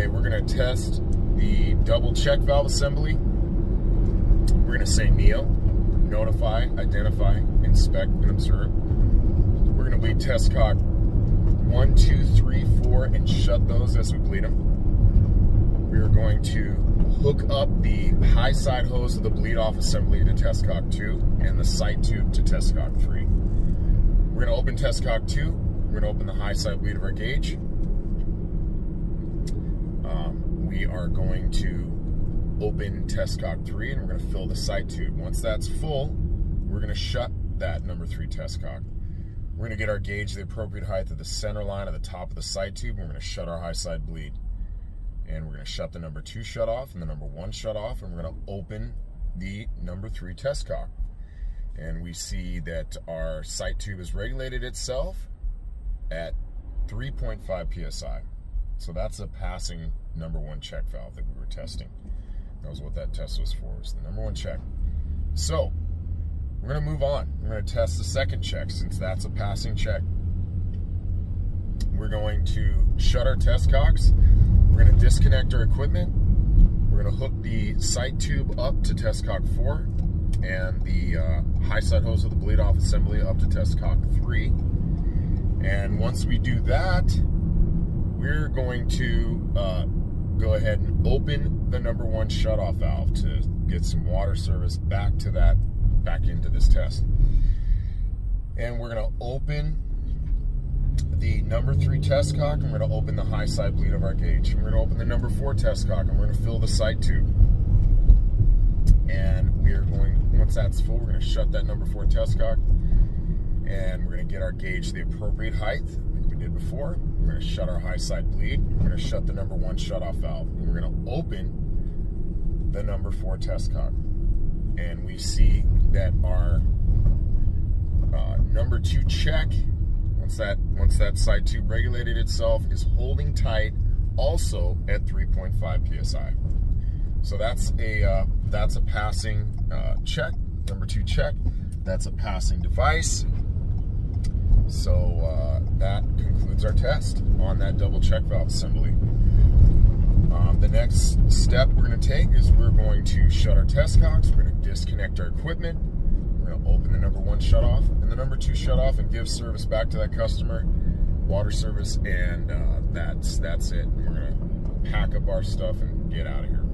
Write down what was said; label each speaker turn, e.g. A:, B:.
A: Okay, we're going to test the double check valve assembly. We're going to say NEO, notify, identify, inspect, and observe. We're going to bleed test cock 1, 2, 3, 4, and shut those as we bleed them. We are going to hook up the high side hose of the bleed off assembly to test cock 2 and the side tube to test cock 3. We're going to open test cock 2. We're going to open the high side bleed of our gauge. We are going to open test cock 3 and we're going to fill the side tube. Once that's full, we're going to shut that number 3 test cock. We're going to get our gauge the appropriate height at the center line at the top of the side tube, and we're going to shut our high side bleed. And we're going to shut the number 2 shut off and the number 1 shut off, and we're going to open the number 3 test cock. And we see that our side tube has regulated itself at 3.5 psi. So that's a passing number 1 check valve that we were testing. That was what that test was for, was the number 1 check. So we're going to move on. We're going to test the second check since that's a passing check. We're going to shut our test cocks. We're going to disconnect our equipment. We're going to hook the side tube up to test cock 4 and the high side hose of the bleed off assembly up to test cock 3. And once we do that, we're going to go ahead and open the number 1 shutoff valve to get some water service back into this test. And we're going to open the number 3 test cock, and we're going to open the high side bleed of our gauge. And we're going to open the number 4 test cock, and we're going to fill the side tube. And we are going, once that's full, we're going to shut that number 4 test cock, and we're going to get our gauge the appropriate height, like we did before. We're going to shut our high side bleed. We're going to shut the number 1 shutoff valve. And we're going to open the number 4 test cock. And we see that our number 2 check, once that side tube regulated itself, is holding tight also at 3.5 psi. So that's a passing check, number 2 check. That's a passing device. So that concludes our test on that double check valve assembly. The next step we're going to take is we're going to shut our test cocks. We're going to disconnect our equipment. We're going to open the number 1 shut off and the number 2 shut off and give service back to that customer, water service, and that's it. We're going to pack up our stuff and get out of here.